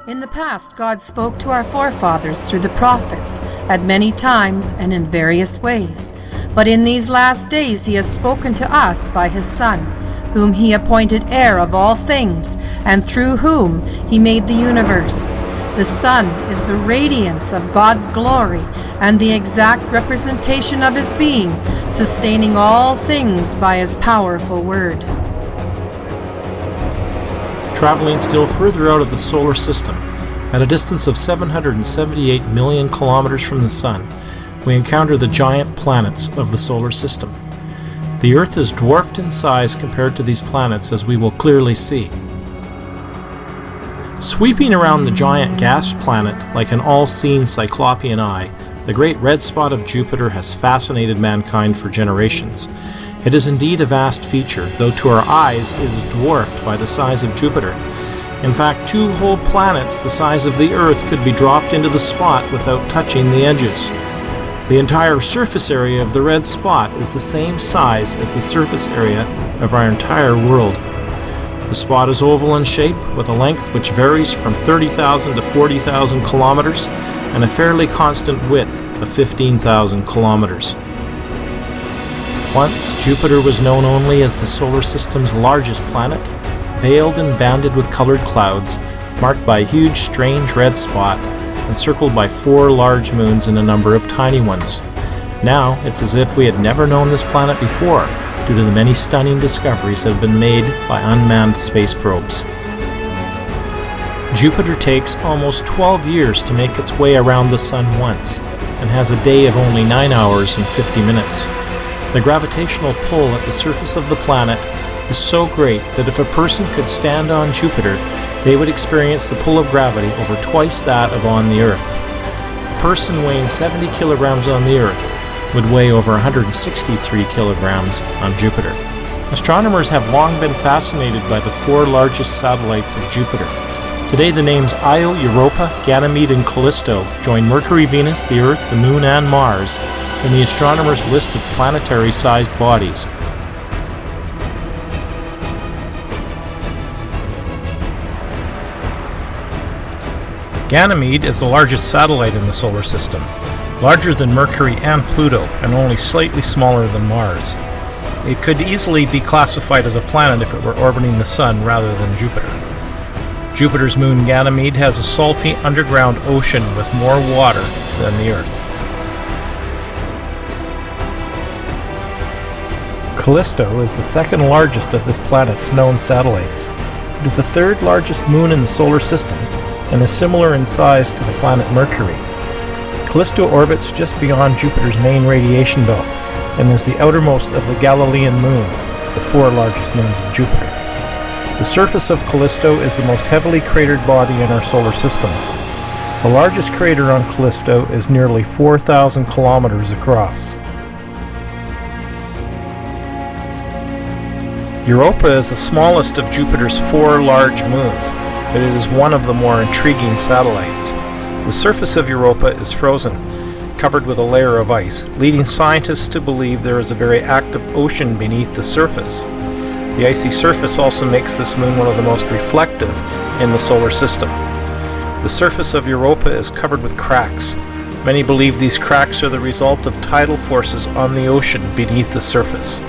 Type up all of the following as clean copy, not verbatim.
In the past, God spoke to our forefathers through the prophets at many times and in various ways. But in these last days he has spoken to us by his Son, whom he appointed heir of all things, and through whom he made the universe. The Son is the radiance of God's glory and the exact representation of his being, sustaining all things by his powerful word. Traveling still further out of the solar system, at a distance of 778 million kilometers from the Sun, we encounter the giant planets of the solar system. The Earth is dwarfed in size compared to these planets, as we will clearly see. Sweeping around the giant gas planet like an all-seeing cyclopean eye, the great red spot of Jupiter has fascinated mankind for generations. It is indeed a vast feature, though to our eyes it is dwarfed by the size of Jupiter. In fact, two whole planets the size of the Earth could be dropped into the spot without touching the edges. The entire surface area of the red spot is the same size as the surface area of our entire world. The spot is oval in shape, with a length which varies from 30,000 to 40,000 kilometers and a fairly constant width of 15,000 kilometers. Once, Jupiter was known only as the solar system's largest planet, veiled and banded with colored clouds, marked by a huge, strange red spot, encircled by 4 large moons and a number of tiny ones. Now, it's as if we had never known this planet before, due to the many stunning discoveries that have been made by unmanned space probes. Jupiter takes almost 12 years to make its way around the Sun once, and has a day of only 9 hours and 50 minutes. The gravitational pull at the surface of the planet is so great that if a person could stand on Jupiter, they would experience the pull of gravity over twice that of on the Earth. A person weighing 70 kilograms on the Earth would weigh over 163 kilograms on Jupiter. Astronomers have long been fascinated by the 4 largest satellites of Jupiter. Today the names Io, Europa, Ganymede, and Callisto join Mercury, Venus, the Earth, the Moon, and Mars in the astronomers' list of planetary-sized bodies. Ganymede is the largest satellite in the solar system, larger than Mercury and Pluto, and only slightly smaller than Mars. It could easily be classified as a planet if it were orbiting the Sun rather than Jupiter. Jupiter's moon Ganymede has a salty underground ocean with more water than the Earth. Callisto is the second largest of this planet's known satellites. It is the 3rd largest moon in the solar system and is similar in size to the planet Mercury. Callisto orbits just beyond Jupiter's main radiation belt and is the outermost of the Galilean moons, the 4 largest moons of Jupiter. The surface of Callisto is the most heavily cratered body in our solar system. The largest crater on Callisto is nearly 4,000 kilometers across. Europa is the smallest of Jupiter's 4 large moons, but it is one of the more intriguing satellites. The surface of Europa is frozen, covered with a layer of ice, leading scientists to believe there is a very active ocean beneath the surface. The icy surface also makes this moon one of the most reflective in the solar system. The surface of Europa is covered with cracks. Many believe these cracks are the result of tidal forces on the ocean beneath the surface.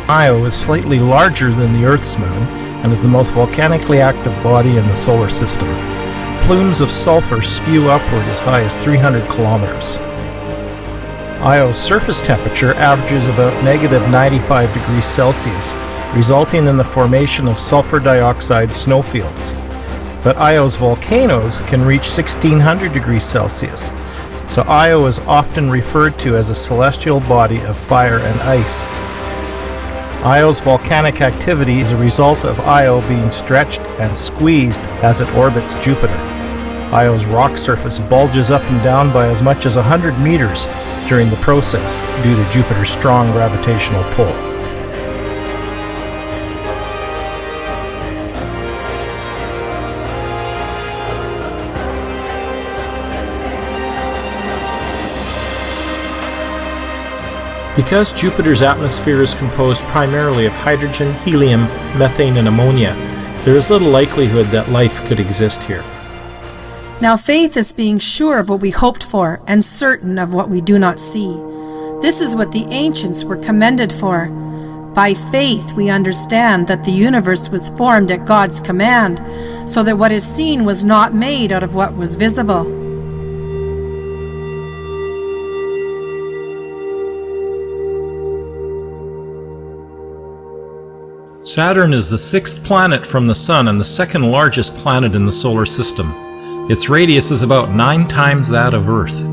Io is slightly larger than the Earth's moon and is the most volcanically active body in the solar system. Plumes of sulfur spew upward as high as 300 kilometers. Io's surface temperature averages about negative 95 degrees Celsius, resulting in the formation of sulfur dioxide snowfields. But Io's volcanoes can reach 1600 degrees Celsius, so Io is often referred to as a celestial body of fire and ice. Io's volcanic activity is a result of Io being stretched and squeezed as it orbits Jupiter. Io's rock surface bulges up and down by as much as 100 meters during the process due to Jupiter's strong gravitational pull. Because Jupiter's atmosphere is composed primarily of hydrogen, helium, methane, and ammonia, there is little likelihood that life could exist here. Now faith is being sure of what we hoped for and certain of what we do not see. This is what the ancients were commended for. By faith we understand that the universe was formed at God's command, so that what is seen was not made out of what was visible. Saturn is the sixth planet from the Sun and the second largest planet in the solar system. Its radius is about 9 times that of Earth.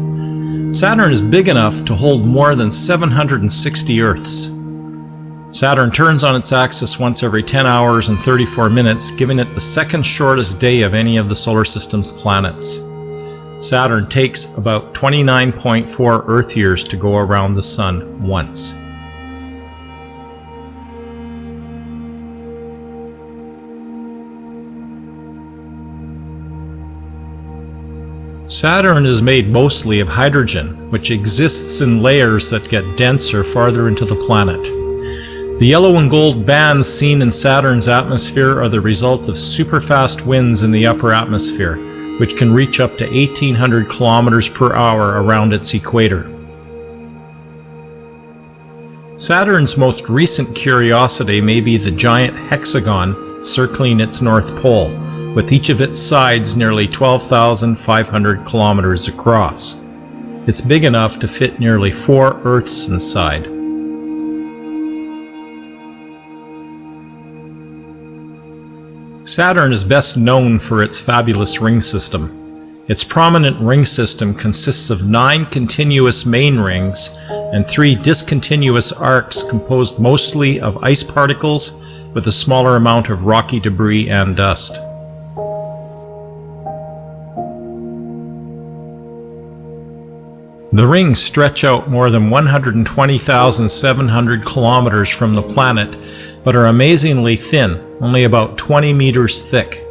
Saturn is big enough to hold more than 760 Earths. Saturn turns on its axis once every 10 hours and 34 minutes, giving it the second shortest day of any of the solar system's planets. Saturn takes about 29.4 Earth years to go around the Sun once. Saturn is made mostly of hydrogen, which exists in layers that get denser farther into the planet. The yellow and gold bands seen in Saturn's atmosphere are the result of superfast winds in the upper atmosphere, which can reach up to 1,800 kilometers per hour around its equator. Saturn's most recent curiosity may be the giant hexagon circling its north pole, with each of its sides nearly 12,500 kilometers across. It's big enough to fit nearly 4 Earths inside. Saturn is best known for its fabulous ring system. Its prominent ring system consists of 9 continuous main rings and 3 discontinuous arcs composed mostly of ice particles with a smaller amount of rocky debris and dust. The rings stretch out more than 120,700 kilometers from the planet, but are amazingly thin, only about 20 meters thick.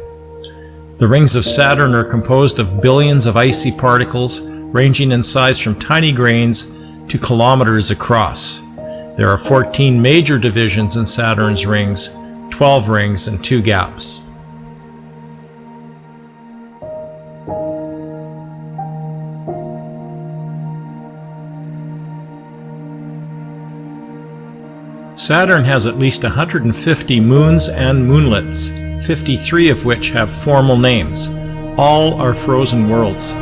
The rings of Saturn are composed of billions of icy particles, ranging in size from tiny grains to kilometers across. There are 14 major divisions in Saturn's rings, 12 rings and 2 gaps. Saturn has at least 150 moons and moonlets, 53 of which have formal names. All are frozen worlds.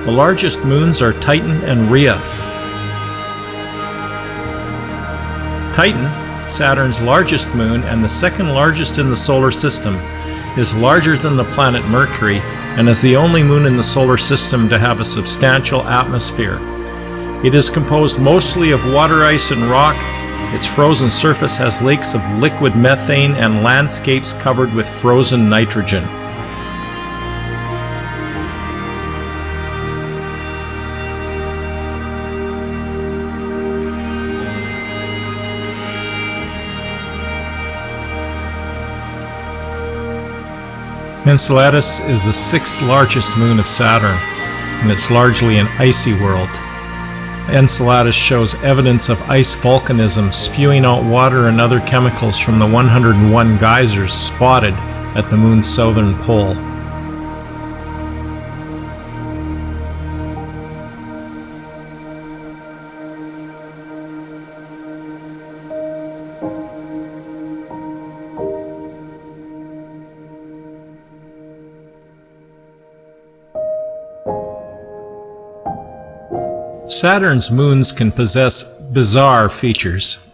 The largest moons are Titan and Rhea. Titan, Saturn's largest moon and the second largest in the solar system, is larger than the planet Mercury and is the only moon in the solar system to have a substantial atmosphere. It is composed mostly of water ice and rock. Its frozen surface has lakes of liquid methane and landscapes covered with frozen nitrogen. Enceladus is the 6th largest moon of Saturn, and it's largely an icy world. Enceladus shows evidence of ice volcanism spewing out water and other chemicals from the 101 geysers spotted at the moon's southern pole. Saturn's moons can possess bizarre features.